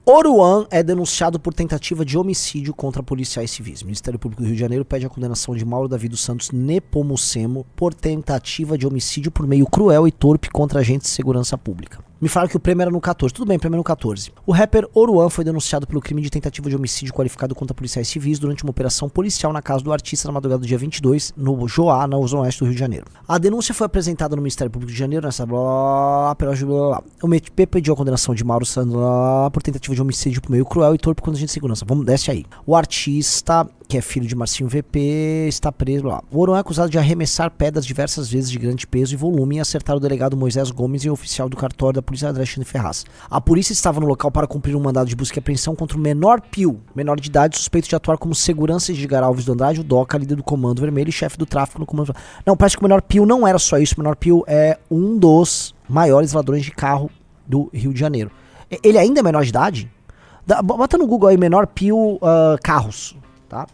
Oruan é denunciado por tentativa de homicídio contra policiais civis. O Ministério Público do Rio de Janeiro pede a condenação de Mauro Davi dos Santos Nepomucemo por tentativa de homicídio por meio cruel e torpe contra agentes de segurança pública. Me falaram que o prêmio era no 14. Tudo bem, prêmio no 14. O rapper Oruan foi denunciado pelo crime de tentativa de homicídio qualificado contra policiais civis durante uma operação policial na casa do artista na madrugada do dia 22, no Joá, na Zona Oeste do Rio de Janeiro. A denúncia foi apresentada no Ministério Público de Janeiro, nessa O MP pediu a condenação de Mauro Santos por tentativa de homicídio por meio cruel e torpe contra agente de segurança. Vamos, desce aí. O artista, que é filho de Marcinho VP, está preso lá. O Oruan é acusado de arremessar pedras diversas vezes de grande peso e volume e acertar o delegado Moisés Gomes e o oficial do cartório da polícia Alexandre Ferraz. A polícia estava no local para cumprir um mandado de busca e apreensão contra o menor Pio, menor de idade, suspeito de atuar como segurança de Edgar Alves do Andrade, o DOCA, líder do Comando Vermelho e chefe do tráfico no Comando. Não, parece que o menor Pio não era só isso. O menor Pio é um dos maiores ladrões de carro do Rio de Janeiro. Ele ainda é menor de idade? Bota no Google aí, menor Pio carros, tá?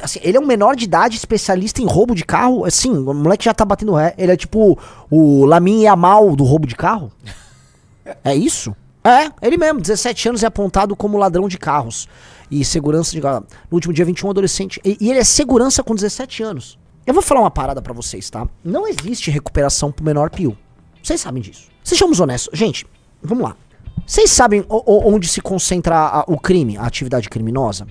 Assim, ele é um menor de idade, especialista em roubo de carro. Assim, o moleque já tá batendo ré. Ele é tipo o Lamine Yamal do roubo de carro. É isso? É, ele mesmo. 17 anos é apontado como ladrão de carros e segurança de carro. No último dia 21, adolescente. E ele é segurança com 17 anos. Eu vou falar uma parada pra vocês, tá? Não existe recuperação pro menor Pio. Vocês sabem disso. Sejamos honestos. Gente, vamos lá. Vocês sabem onde se concentra o crime, a atividade criminosa?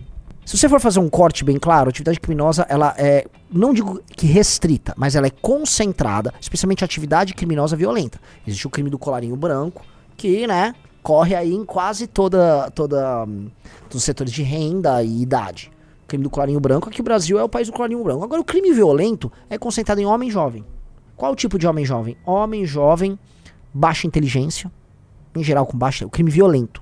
Se você for fazer um corte bem claro, a atividade criminosa, ela é, não digo que restrita, mas ela é concentrada, especialmente a atividade criminosa violenta. Existe o crime do colarinho branco, que, né, corre aí em quase todos os setores de renda e idade. O crime do colarinho branco, aqui o Brasil é o país do colarinho branco. Agora, o crime violento é concentrado em homem jovem. Qual o tipo de homem jovem? Homem jovem, baixa inteligência, em geral com baixa... O crime violento.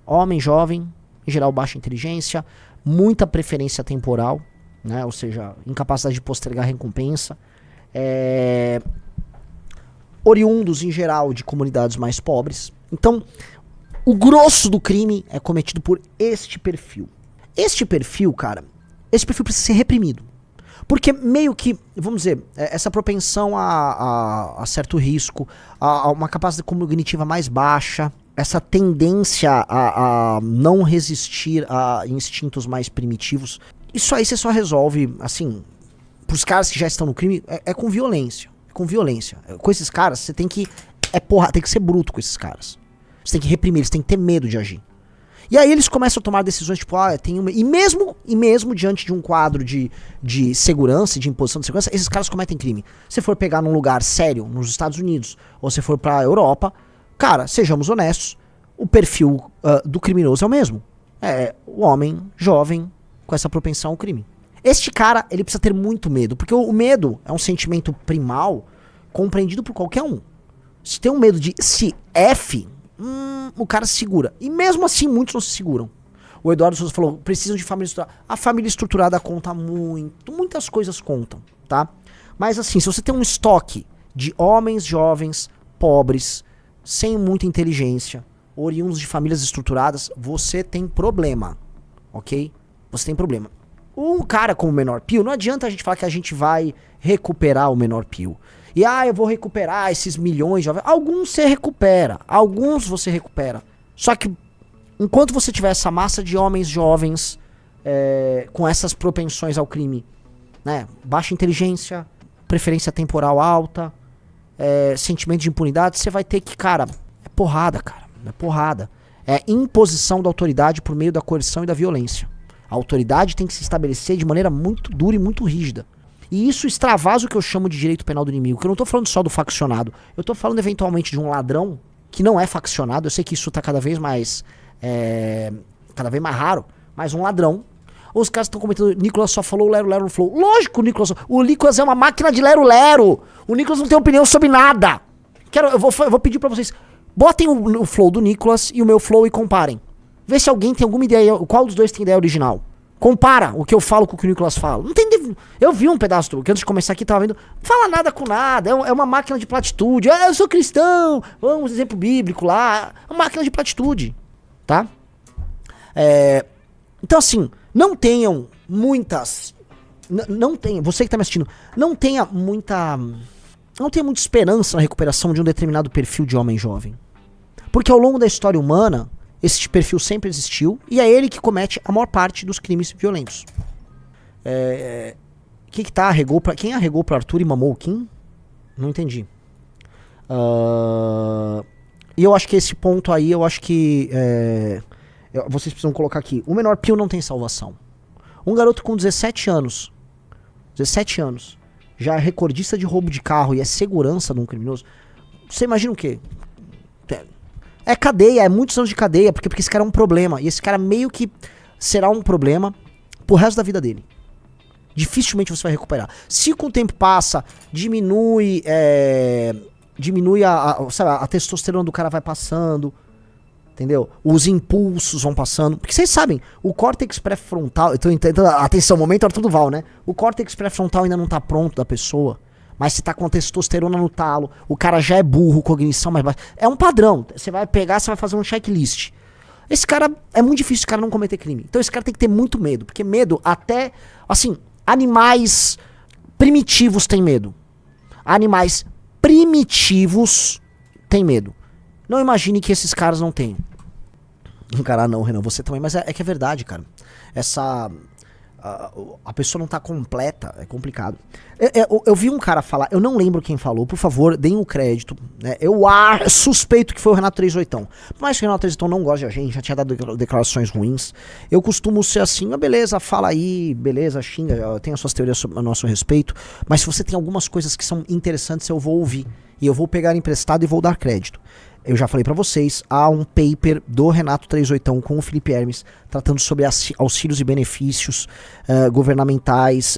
Homem jovem, em geral baixa inteligência, muita preferência temporal, né? Ou seja, incapacidade de postergar recompensa, oriundos em geral de comunidades mais pobres. Então, o grosso do crime é cometido por este perfil. Este perfil, cara, esse perfil precisa ser reprimido. Porque meio que, vamos dizer, essa propensão a certo risco, a uma capacidade cognitiva mais baixa, essa tendência a não resistir a instintos mais primitivos, isso aí você só resolve, assim, pros caras que já estão no crime, é com violência. É com violência. Com esses caras, você tem que... tem que ser bruto com esses caras. Você tem que reprimir, eles têm que ter medo de agir. E aí eles começam a tomar decisões, tipo, tem uma... E mesmo diante de um quadro de segurança, de imposição de segurança, esses caras cometem crime. Se for pegar num lugar sério, nos Estados Unidos, ou se for pra Europa... Cara, sejamos honestos, o perfil do criminoso é o mesmo. É o homem jovem com essa propensão ao crime. Este cara, ele precisa ter muito medo, porque o medo é um sentimento primal compreendido por qualquer um. Se tem um medo de se F, o cara se segura. E mesmo assim, muitos não se seguram. O Eduardo Souza falou, precisam de família estruturada. A família estruturada conta muito, muitas coisas contam, tá? Mas assim, se você tem um estoque de homens jovens, pobres, sem muita inteligência, oriundos de famílias estruturadas, você tem problema, ok? Você tem problema. Um cara como o menor Pio, não adianta a gente falar que a gente vai recuperar o menor Pio. E eu vou recuperar esses milhões de jovens. Alguns você recupera, alguns você recupera. Só que enquanto você tiver essa massa de homens jovens com essas propensões ao crime, né? Baixa inteligência, preferência temporal alta, sentimento de impunidade, você vai ter que, cara, é porrada. É imposição da autoridade por meio da coerção e da violência. A autoridade tem que se estabelecer de maneira muito dura e muito rígida. E isso extravasa o que eu chamo de direito penal do inimigo, que eu não tô falando só do faccionado, eu tô falando eventualmente de um ladrão que não é faccionado, eu sei que isso tá cada vez mais raro, mas um ladrão. Os caras estão comentando, o Nicolas só falou lero-lero no Flow. Lógico, o Nicolas é uma máquina de lero-lero. O Nicolas não tem opinião sobre nada. Eu vou pedir pra vocês, botem o Flow do Nicolas e o meu Flow e comparem. Vê se alguém tem alguma ideia, qual dos dois tem ideia original. Compara o que eu falo com o que o Nicolas fala. Não tem... Eu vi um pedaço do que antes de começar aqui tava vendo. Não fala nada com nada, é uma máquina de platitude. Eu sou cristão, vamos, exemplo bíblico lá. É uma máquina de platitude, tá? Então assim... Não tenham muitas... Não tenha, você que está me assistindo, não tenha muita esperança na recuperação de um determinado perfil de homem jovem. Porque ao longo da história humana, esse perfil sempre existiu, e é ele que comete a maior parte dos crimes violentos. Quem arregou pra Arthur e mamou o Kim? Não entendi. E eu acho que esse ponto aí, eu acho que vocês precisam colocar aqui. O menor pio não tem salvação. Um garoto com 17 anos, já é recordista de roubo de carro e é segurança de um criminoso. Você imagina o quê? É cadeia, é muitos anos de cadeia, porque esse cara é um problema. E esse cara meio que será um problema pro resto da vida dele. Dificilmente você vai recuperar. Se com o tempo passa, diminui a testosterona do cara vai passando, entendeu? Os impulsos vão passando. Porque vocês sabem, o córtex pré-frontal, eu tô entendendo, atenção, momento Arthur Duval, né? O córtex pré-frontal ainda não tá pronto da pessoa, mas se tá com a testosterona no talo, o cara já é burro, cognição mais baixa. É um padrão. Você vai pegar, você vai fazer um checklist. Esse cara, é muito difícil esse cara não cometer crime. Então esse cara tem que ter muito medo, porque medo até, assim, animais primitivos têm medo. Animais primitivos têm medo. Não imagine que esses caras não têm. Encarar não, Renan, você também. Mas é que é verdade, cara. A pessoa não tá completa, é complicado. Eu vi um cara falar, eu não lembro quem falou, por favor, deem o crédito, né? Eu suspeito que foi o Renato 38. Por mais que o Renato 38 não goste de gente, já tinha dado declarações ruins. Eu costumo ser assim, beleza, fala aí, beleza, xinga, tem as suas teorias a nosso respeito, mas se você tem algumas coisas que são interessantes, eu vou ouvir. E eu vou pegar emprestado e vou dar crédito. Eu já falei pra vocês, há um paper do Renato 38 com o Felipe Hermes, tratando sobre auxílios e benefícios governamentais,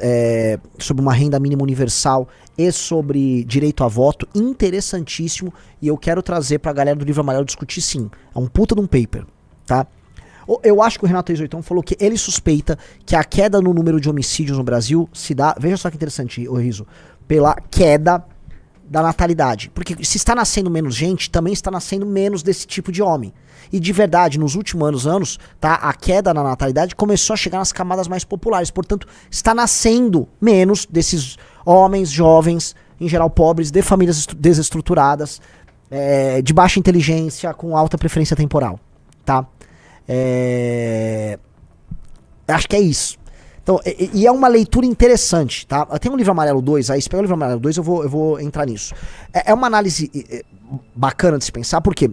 sobre uma renda mínima universal e sobre direito a voto, interessantíssimo, e eu quero trazer pra galera do Livro Amarelo discutir sim. É um puta de um paper, tá? Eu acho que o Renato 38 falou que ele suspeita que a queda no número de homicídios no Brasil se dá, veja só que interessante, ô Riso, pela queda da natalidade. Porque se está nascendo menos gente, também está nascendo menos desse tipo de homem. E de verdade, nos últimos anos, tá, a queda na natalidade começou a chegar nas camadas mais populares. Portanto, está nascendo menos desses homens jovens, em geral pobres, de famílias desestruturadas, de baixa inteligência, com alta preferência temporal. Tá? Acho que é isso. Então, e é uma leitura interessante, tá? Tem um Livro Amarelo 2, aí se pegar o Livro Amarelo 2 eu vou entrar nisso. É uma análise bacana de se pensar, porque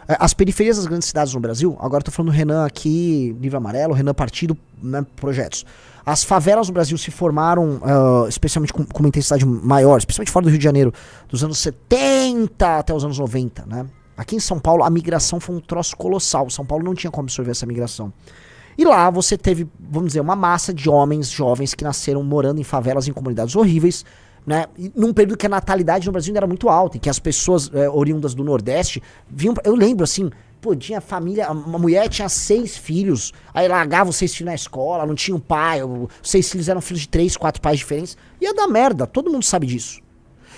as periferias das grandes cidades no Brasil, agora eu tô falando do Renan aqui, Livro Amarelo, Renan Partido, né, projetos. As favelas no Brasil se formaram, especialmente com uma intensidade maior, especialmente fora do Rio de Janeiro, dos anos 70 até os anos 90, né? Aqui em São Paulo a migração foi um troço colossal, São Paulo não tinha como absorver essa migração. E lá você teve, vamos dizer, uma massa de homens jovens que nasceram morando em favelas, em comunidades horríveis, né? E num período que a natalidade no Brasil ainda era muito alta, e que as pessoas oriundas do Nordeste vinham. Eu lembro assim, pô, tinha família, uma mulher tinha 6 filhos, aí largava os 6 filhos na escola, não tinha um pai, os 6 filhos eram filhos de 3, 4 pais diferentes, ia dar merda, todo mundo sabe disso.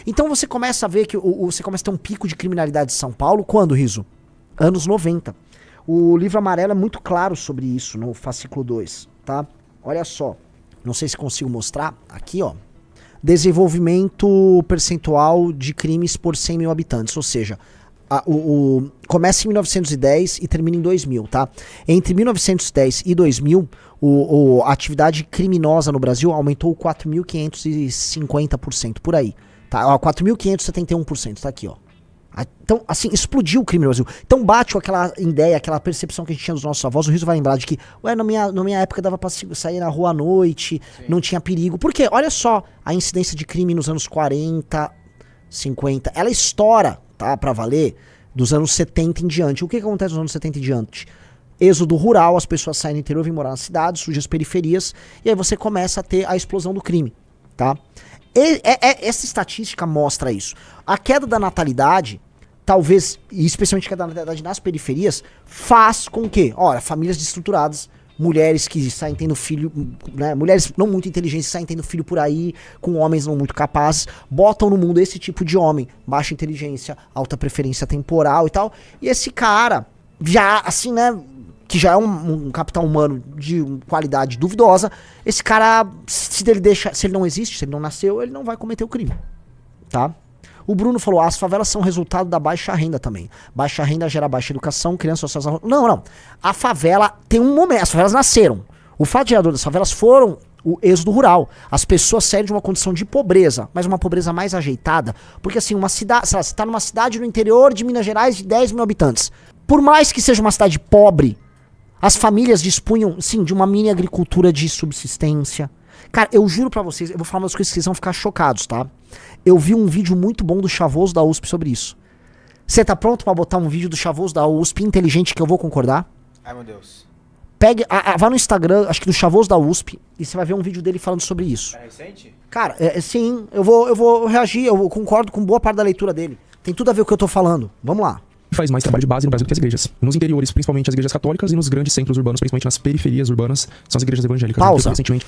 Então você começa a ver que você começa a ter um pico de criminalidade em São Paulo, quando, Riso? Anos 90. O Livro Amarelo é muito claro sobre isso no fascículo 2, tá? Olha só, não sei se consigo mostrar, aqui ó, desenvolvimento percentual de crimes por 100 mil habitantes, ou seja, começa em 1910 e termina em 2000, tá? Entre 1910 e 2000, a atividade criminosa no Brasil aumentou 4.550%, por aí, tá? 4.571%, tá aqui ó. Então, assim, explodiu o crime no Brasil. Então bate com aquela ideia, aquela percepção que a gente tinha dos nossos avós. O Riso vai lembrar de que, na minha época dava pra sair na rua à noite, sim, não tinha perigo. Por quê? Olha só, a incidência de crime nos anos 40, 50, ela estoura, tá, pra valer, dos anos 70 em diante. O que acontece nos anos 70 em diante? Êxodo rural, as pessoas saem do interior, vêm morar nas cidades, surgem as periferias, e aí você começa a ter a explosão do crime, tá? Essa estatística mostra isso. A queda da natalidade, talvez, e especialmente a queda da natalidade nas periferias, faz com que, olha, famílias desestruturadas, mulheres que saem tendo filho, né, mulheres não muito inteligentes saem tendo filho por aí, com homens não muito capazes, botam no mundo esse tipo de homem, baixa inteligência, alta preferência temporal e tal, e esse cara, já assim, né, que já é um capital humano de qualidade duvidosa, esse cara, se ele não existe, se ele não nasceu, ele não vai cometer o crime, tá? O Bruno falou, as favelas são resultado da baixa renda também. Baixa renda gera baixa educação, crianças sociais... Não. A favela tem um momento, as favelas nasceram. O fato de das favelas foram o êxodo rural. As pessoas saíram de uma condição de pobreza, mas uma pobreza mais ajeitada. Porque assim, uma cidade, sei lá, você tá numa cidade no interior de Minas Gerais de 10 mil habitantes. Por mais que seja uma cidade pobre, as famílias dispunham, sim, de uma mini agricultura de subsistência. Cara, eu juro pra vocês, eu vou falar umas coisas que vocês vão ficar chocados, tá? Eu vi um vídeo muito bom do Chavoso da USP sobre isso. Você tá pronto pra botar um vídeo do Chavoso da USP inteligente que eu vou concordar? Ai, meu Deus. Pegue, vá no Instagram, acho que do Chavoso da USP, e você vai ver um vídeo dele falando sobre isso. É recente? Cara, sim, eu vou reagir, eu concordo com boa parte da leitura dele. Tem tudo a ver com o que eu tô falando. Vamos lá. Faz mais trabalho de base no Brasil do que as igrejas. Nos interiores, principalmente as igrejas católicas, e nos grandes centros urbanos, principalmente nas periferias urbanas, são as igrejas evangélicas. Pausa. Recentemente,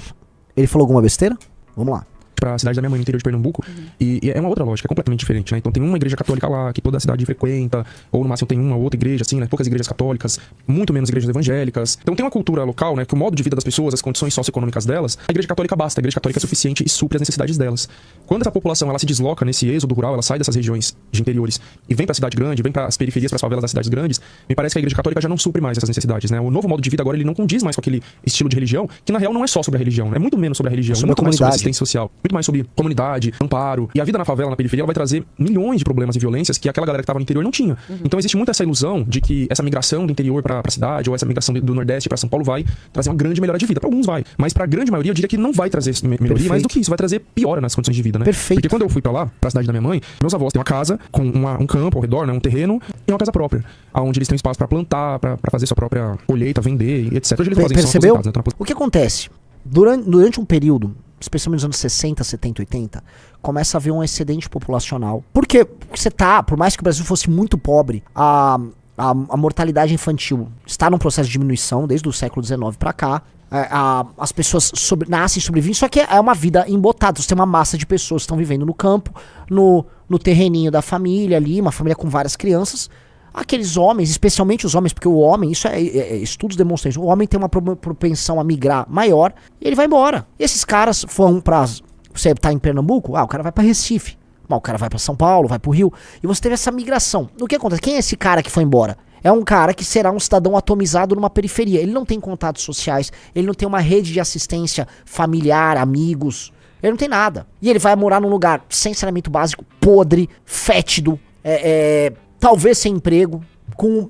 Ele falou alguma besteira? Vamos lá. pra cidade da minha mãe, no interior de Pernambuco, e é uma outra lógica, é completamente diferente, né? Então tem uma igreja católica lá, que toda a cidade frequenta, ou no máximo tem uma outra igreja, assim, né? Poucas igrejas católicas, muito menos igrejas evangélicas. Então tem uma cultura local, né? Que o modo de vida das pessoas, as condições socioeconômicas delas, a igreja católica basta, a igreja católica é suficiente e supre as necessidades delas. Quando essa população, ela se desloca nesse êxodo rural, ela sai dessas regiões de interiores e vem pra cidade grande, vem para as periferias, para as favelas das cidades grandes, me parece que a igreja católica já não supre mais essas necessidades, né? O novo modo de vida agora, ele não condiz mais com aquele estilo de religião, que na real não é só sobre a religião, é muito menos sobre a religião, sobre muito mais sobre comunidade. assistência social, muito mais sobre comunidade, amparo. E a vida na favela, na periferia, ela vai trazer milhões de problemas e violências que aquela galera que tava no interior não tinha. Então existe muito essa ilusão de que essa migração do interior pra cidade, ou essa migração do Nordeste pra São Paulo vai trazer uma grande melhora de vida. Pra alguns vai, mas pra grande maioria eu diria que não vai trazer melhoria, Perfeito. mais do que isso, vai trazer piora nas condições de vida, né? Perfeito. Porque quando eu fui pra lá, pra cidade da minha mãe, meus avós têm uma casa com um campo ao redor, né, um terreno e uma casa própria, onde eles têm espaço pra plantar, pra fazer sua própria colheita, vender, e etc. Hoje eles fazem isso, são Percebeu? aposentados, né? O que acontece? Durante um período, especialmente nos anos 60, 70, 80, começa a haver um excedente populacional. Por quê? Porque por mais que o Brasil fosse muito pobre, a mortalidade infantil está num processo de diminuição desde o século XIX pra cá. As pessoas nascem e sobrevivem, só que é uma vida embotada. Você tem uma massa de pessoas que estão vivendo no campo, no terreninho da família ali, uma família com várias crianças. Aqueles homens, especialmente os homens, porque o homem, isso estudos demonstram isso, o homem tem uma propensão a migrar maior e ele vai embora. E esses caras vão pra... Você tá em Pernambuco? O cara vai pra Recife. O cara vai pra São Paulo, vai pro Rio. E você teve essa migração. O que acontece? Quem é esse cara que foi embora? É um cara que será um cidadão atomizado numa periferia. Ele não tem contatos sociais, ele não tem uma rede de assistência familiar, amigos. Ele não tem nada. E ele vai morar num lugar sem saneamento básico, podre, fétido, talvez sem emprego,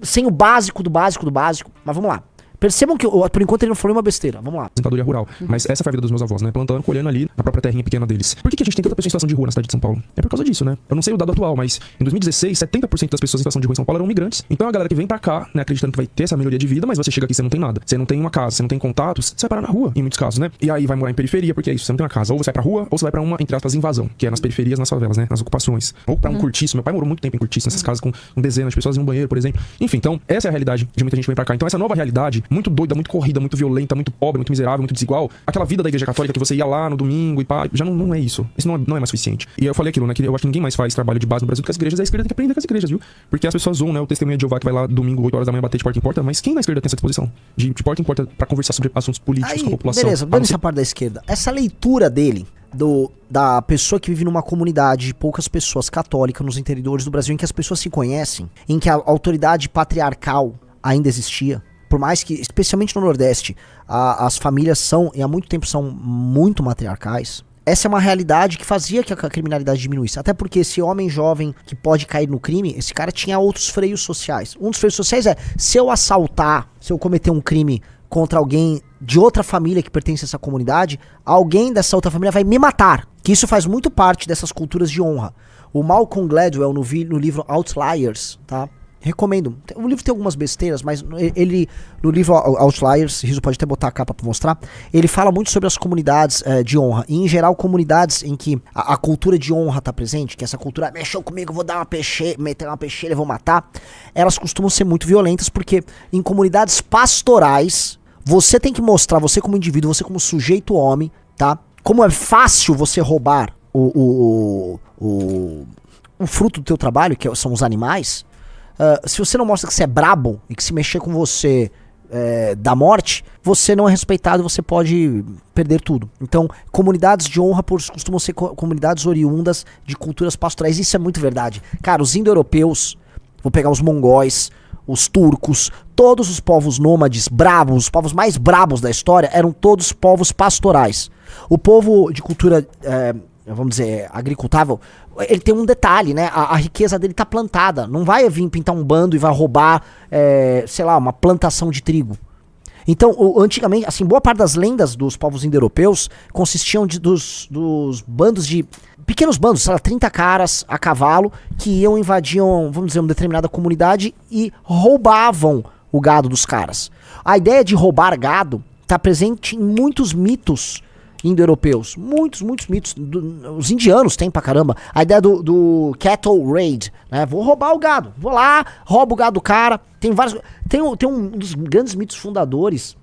sem o básico do básico do básico. Mas vamos lá. Percebam que, por enquanto, ele não falou uma besteira. Vamos lá. Aposentadoria rural. Mas essa foi a vida dos meus avós, né? Plantando, colhendo ali na própria terrinha pequena deles. Por que a gente tem tanta pessoa em situação de rua na cidade de São Paulo? É por causa disso, né? Eu não sei o dado atual, mas em 2016, 70% das pessoas em situação de rua em São Paulo eram migrantes. Então a galera que vem pra cá, né, acreditando que vai ter essa melhoria de vida, mas você chega aqui e você não tem nada. Você não tem uma casa, você não tem contatos, você vai parar na rua, em muitos casos, né? E aí vai morar em periferia, porque é isso, você não tem uma casa. Ou você vai pra rua, ou você vai pra uma, entre aspas, invasão, que é nas periferias, nas favelas, né? Nas ocupações. Ou pra um cortiço. Meu pai morou muito tempo em cortiço, nessas casas com dezenas de pessoas em um banheiro, por exemplo. Enfim, então, essa é a realidade de muita gente que vem pra cá. Então essa nova realidade, muito doida, muito corrida, muito violenta, muito pobre, muito miserável, muito desigual. Aquela vida da igreja católica que você ia lá no domingo e pá, já não é isso. Isso não é mais suficiente. E eu falei aquilo, né, que eu acho que ninguém mais faz trabalho de base no Brasil do que as igrejas. A esquerda tem que aprender com as igrejas, viu? Porque as pessoas zoam, né, o testemunho de Jeová que vai lá domingo, 8 horas da manhã, bater de porta em porta, mas quem na esquerda tem essa disposição? De porta em porta pra conversar sobre assuntos políticos com a população? Beleza, dando essa parte da esquerda. Essa leitura dele, da pessoa que vive numa comunidade de poucas pessoas católicas nos interiores do Brasil, em que as pessoas se conhecem, em que a autoridade patriarcal ainda existia, por mais que, especialmente no Nordeste, as famílias e há muito tempo são muito matriarcais. Essa é uma realidade que fazia que a criminalidade diminuísse. Até porque esse homem jovem que pode cair no crime, esse cara tinha outros freios sociais. Um dos freios sociais é, se eu cometer um crime contra alguém de outra família que pertence a essa comunidade, alguém dessa outra família vai me matar. Que isso faz muito parte dessas culturas de honra. O Malcolm Gladwell, no livro Outliers, tá? Recomendo. O livro tem algumas besteiras, mas ele, no livro Outliers, Riso pode até botar a capa pra mostrar, ele fala muito sobre as comunidades de honra. E, em geral, comunidades em que a cultura de honra tá presente, que essa cultura, mexeu comigo, vou dar meter uma peixeira e vou matar, elas costumam ser muito violentas, porque em comunidades pastorais, você tem que mostrar, você como indivíduo, você como sujeito homem, tá? Como é fácil você roubar o fruto do teu trabalho, que são os animais. Se você não mostra que você é brabo e que se mexer com você da morte, você não é respeitado, você pode perder tudo. Então, comunidades de honra costumam ser comunidades oriundas de culturas pastorais. Isso é muito verdade. Cara, os indo-europeus, vou pegar os mongóis, os turcos, todos os povos nômades bravos, os povos mais bravos da história, eram todos povos pastorais. O povo de cultura, vamos dizer, agricultável, ele tem um detalhe, né? A riqueza dele tá plantada. Não vai vir pintar um bando e vai roubar, sei lá, uma plantação de trigo. Então, antigamente, assim, boa parte das lendas dos povos indo-europeus consistiam dos bandos de... pequenos bandos, sei lá, 30 caras a cavalo, que invadiam, vamos dizer, uma determinada comunidade e roubavam o gado dos caras. A ideia de roubar gado está presente em muitos mitos indo-europeus. Muitos mitos. Os indianos têm pra caramba. A ideia do cattle raid, né? Vou roubar o gado. Vou lá, roubo o gado do cara. Tem vários... Tem um dos grandes mitos fundadores,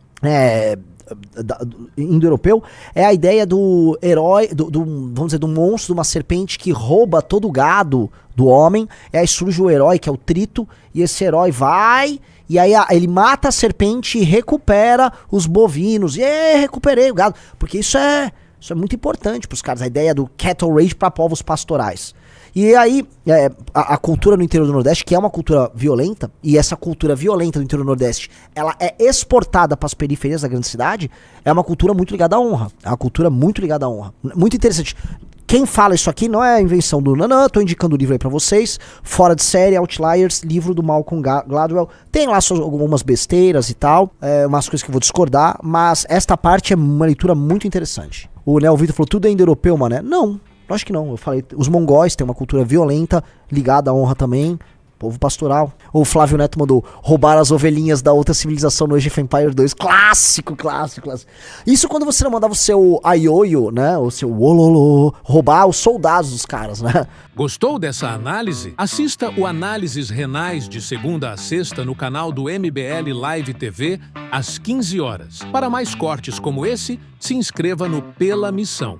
indo-europeu, é a ideia do herói, vamos dizer, do monstro, de uma serpente que rouba todo o gado do homem, e aí surge o herói, que é o Trito, e esse herói vai, e aí ele mata a serpente e recupera os bovinos, e recuperei o gado, porque isso é muito importante pros caras, a ideia do cattle raid para povos pastorais. E aí, a cultura no interior do Nordeste, que é uma cultura violenta, e essa cultura violenta do interior do Nordeste, ela é exportada para as periferias da grande cidade, é uma cultura muito ligada à honra. É uma cultura muito ligada à honra. Muito interessante. Quem fala isso aqui não é a invenção do Nanã, tô indicando o livro aí pra vocês, Fora de Série, Outliers, livro do Malcolm Gladwell. Tem lá algumas besteiras e tal, umas coisas que eu vou discordar, mas esta parte é uma leitura muito interessante. O Neo Vitor falou, tudo é indo-europeu, mané? Não. Acho que não, eu falei, os mongóis têm uma cultura violenta, ligada à honra também, povo pastoral. O Flávio Neto mandou roubar as ovelhinhas da outra civilização no Age of Empires 2, clássico. Isso quando você não mandava o seu aioio, né, o seu ololô, roubar os soldados dos caras, né. Gostou dessa análise? Assista o Análises Renais de segunda a sexta no canal do MBL Live TV, às 15 horas. Para mais cortes como esse, se inscreva no Pela Missão.